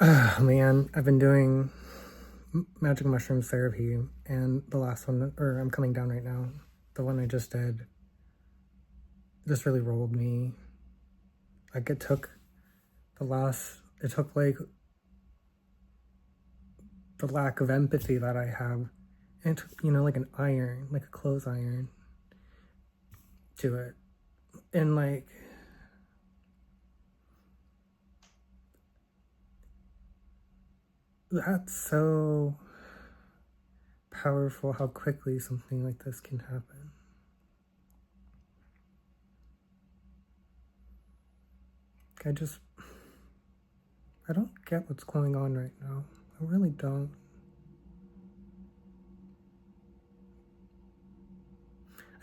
Man, I've been doing Magic Mushrooms therapy, and the last one, or I'm coming down right now, the one I just did, just really rolled me. Like, it took like the lack of empathy that I have, and it took, like an iron, like a clothes iron to it. And like, that's so powerful how quickly something like this can happen. I don't get what's going on right now. I really don't.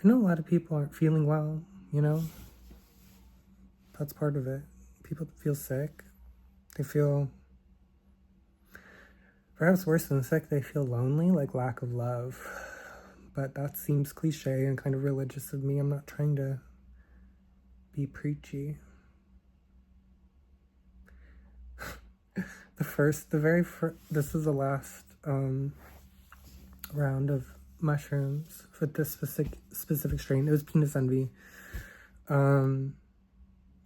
I know a lot of people aren't feeling well, That's part of it. People feel sick. They feel, perhaps worse than sick, they feel lonely, like lack of love. But that seems cliche and kind of religious of me. I'm not trying to be preachy. This is the last round of mushrooms with this specific strain. It was penis envy. The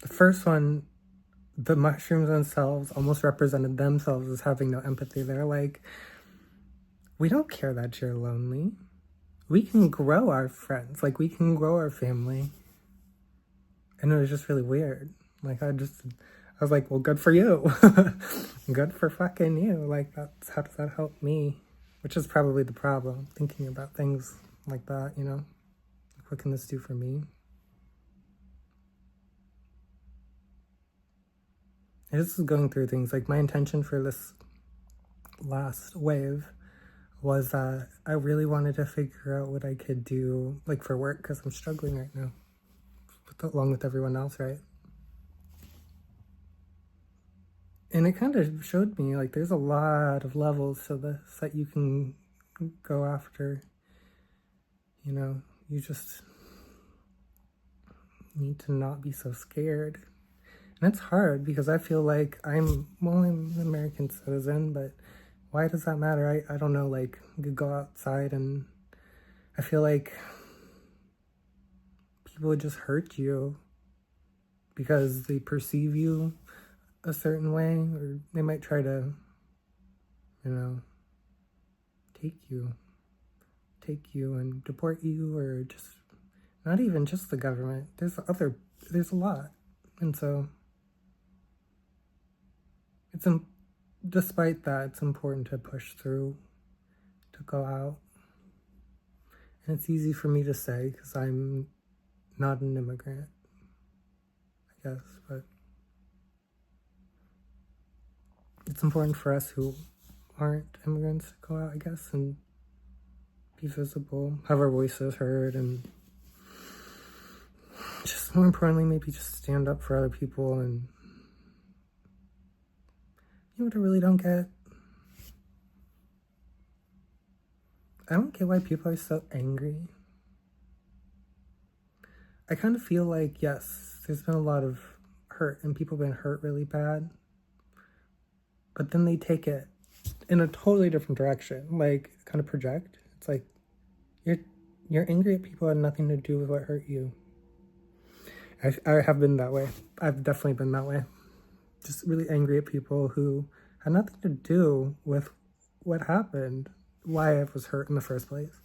first one, the mushrooms themselves almost represented themselves as having no empathy. They're like, we don't care that you're lonely. We can grow our friends. Like, we can grow our family. And it was just really weird. Like, I was like, well, good for you. Good for fucking you. Like, how does that help me? Which is probably the problem, thinking about things like that, Like, what can this do for me? I just was going through things. Like, my intention for this last wave was that I really wanted to figure out what I could do, like, for work, because I'm struggling right now, along with everyone else, right? And it kind of showed me, like, there's a lot of levels to this that you can go after. You just need to not be so scared. And it's hard because I feel like I'm an American citizen, but why does that matter? I don't know, like, you could go outside and I feel like people would just hurt you because they perceive you a certain way, or they might try to, take you and deport you, or just, not even just the government. There's a lot. And so, despite that, it's important to push through, to go out. And it's easy for me to say because I'm not an immigrant, I guess, but it's important for us who aren't immigrants to go out, I guess, and be visible, have our voices heard, and just more importantly, maybe just stand up for other people. And you know what I really don't get? I don't get why people are so angry. I kind of feel like, yes, there's been a lot of hurt and people have been hurt really bad, but then they take it in a totally different direction, like, kind of project. It's like, you're angry at people that had nothing to do with what hurt you. I have been that way. I've definitely been that way. Just really angry at people who had nothing to do with what happened, why I was hurt in the first place.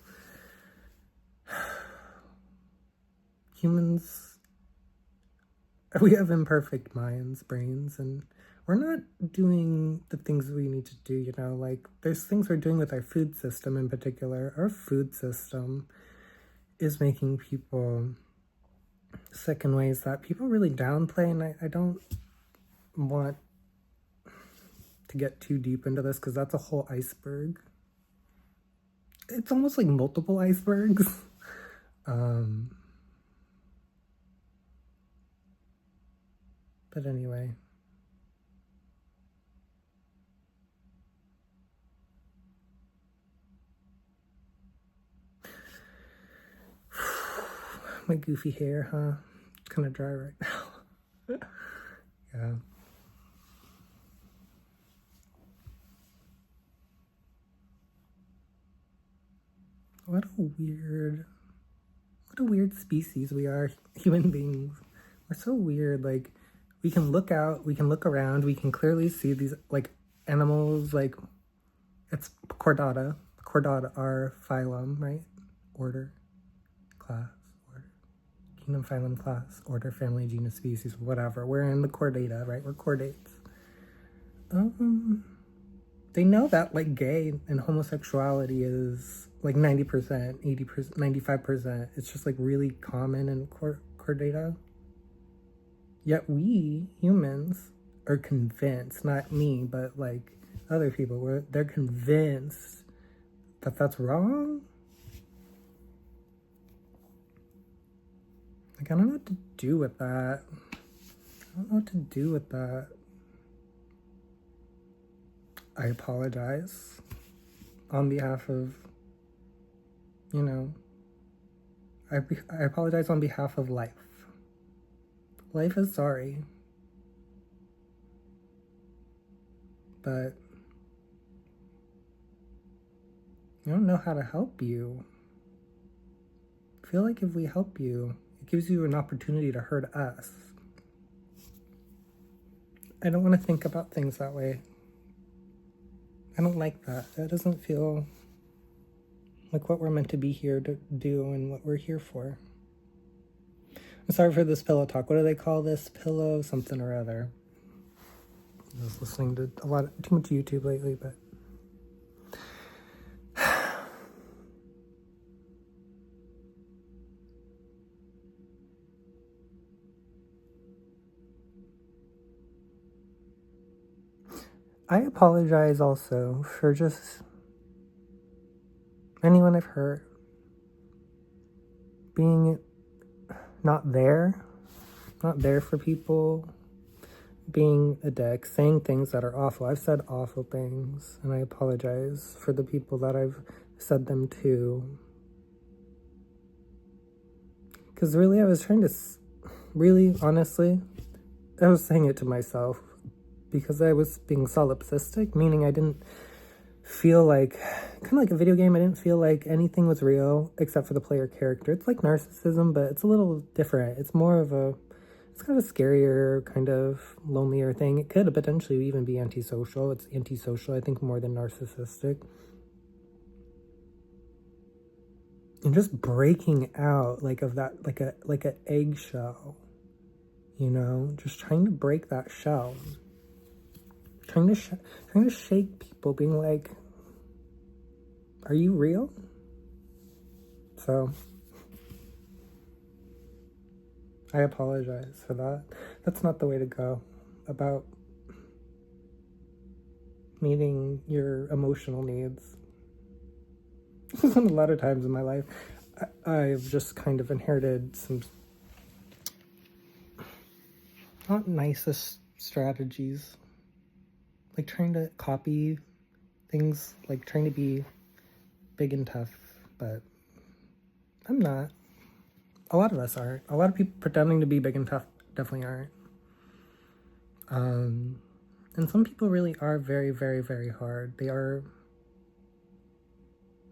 Humans, we have imperfect minds, brains, and we're not doing the things we need to do, like, there's things we're doing with our food system in particular. Our food system is making people sick in ways that people really downplay, and I don't want to get too deep into this because that's a whole iceberg. It's almost like multiple icebergs. But anyway. My goofy hair, huh? It's kind of dry right now. Yeah. What a weird species we are, human beings. We're so weird. Like, we can look out, we can look around, we can clearly see these, like, animals, like, it's chordata. Chordata are phylum, right? Order, class, order. Kingdom, phylum, class, order, family, genus, species, whatever. We're in the chordata, right? We're chordates. They know that, like, gay and homosexuality is, like, 90%, 80%, 95%. It's just, like, really common in chordata. Yet we, humans, are convinced, not me, but, like, other people, they're convinced that that's wrong. Like, I don't know what to do with that. I apologize on behalf of, you know, I apologize on behalf of life. Life is sorry. But I don't know how to help you. I feel like if we help you, it gives you an opportunity to hurt us. I don't want to think about things that way. I don't like that. That doesn't feel like what we're meant to be here to do and what we're here for. I'm sorry for this pillow talk. What do they call this? Pillow something or other. I was listening to too much YouTube lately, but I apologize also for just anyone I've hurt, being not there for people, being a dick, saying things that are awful. I've said awful things, and I apologize for the people that I've said them to. Because really, I was trying to, honestly, I was saying it to myself because I was being solipsistic, meaning I didn't feel like, kind of like a video game, I didn't feel like anything was real except for the player character. It's like narcissism, but it's a little different. It's more of it's kind of a scarier, kind of lonelier thing. It could potentially even be antisocial. It's antisocial, I think, more than narcissistic. And just breaking out, like, of that, like an eggshell, you know, just trying to break that shell. Trying to shake people, being like, are you real? So, I apologize for that. That's not the way to go about meeting your emotional needs. A lot of times in my life, I've just kind of inherited some not nicest strategies. Like trying to copy things, like trying to be big and tough, but I'm not. A lot of us aren't. A lot of people pretending to be big and tough definitely aren't. And some people really are very, very, very hard. They are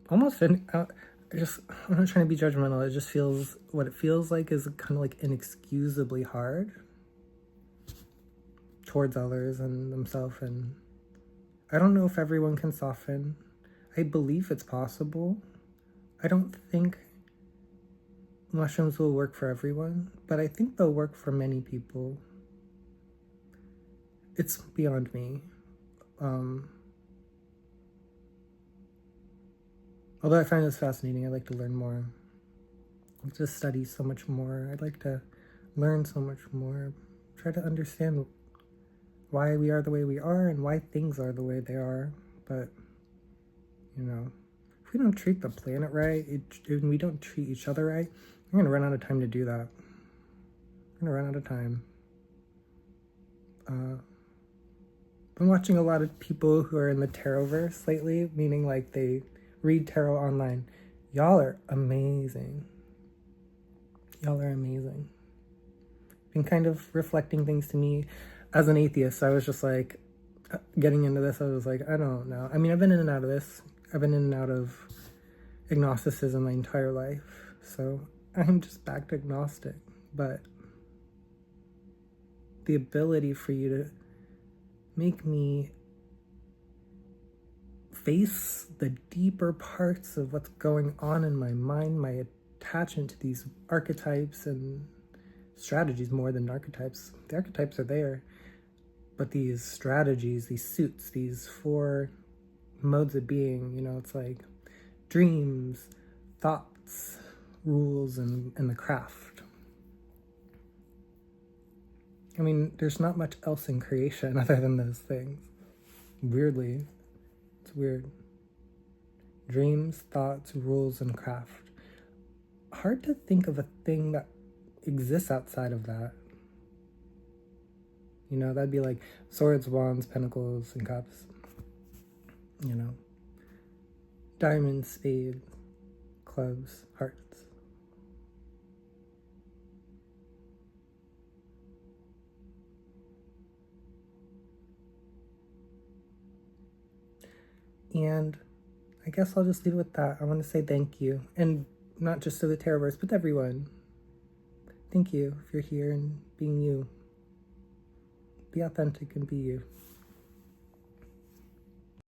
almost, I'm not trying to be judgmental. It just feels, what it feels like is kind of like inexcusably hard towards others and themselves, and I don't know if everyone can soften. I believe it's possible. I don't think mushrooms will work for everyone, but I think they'll work for many people. It's beyond me. Although I find this fascinating, I'd like to learn more. I'd like to study so much more. I'd like to learn so much more. Try to understand why we are the way we are and why things are the way they are. But, you know, if we don't treat the planet right, and we don't treat each other right, we're going to run out of time to do that. We're going to run out of time. Been watching a lot of people who are in the tarotverse lately, meaning like they read tarot online. Y'all are amazing. Y'all are amazing. Been kind of reflecting things to me. As an atheist, I was just like, getting into this, I was like, I don't know. I mean, I've been in and out of this. I've been in and out of agnosticism my entire life, so I'm just back to agnostic. But the ability for you to make me face the deeper parts of what's going on in my mind, my attachment to these archetypes and strategies more than archetypes. The archetypes are there, but these strategies, these suits, these 4 modes of being, you know, it's like dreams, thoughts, rules, and the craft. I mean, there's not much else in creation other than those things. Weirdly, it's weird. Dreams, thoughts, rules, and craft. Hard to think of a thing that exists outside of that. You know, that'd be like swords, wands, pentacles, and cups. You know, diamonds, spades, clubs, hearts. And I guess I'll just leave it with that. I want to say thank you. And not just to the Tarotverse, but to everyone. Thank you if you're here and being you. Be authentic and be you.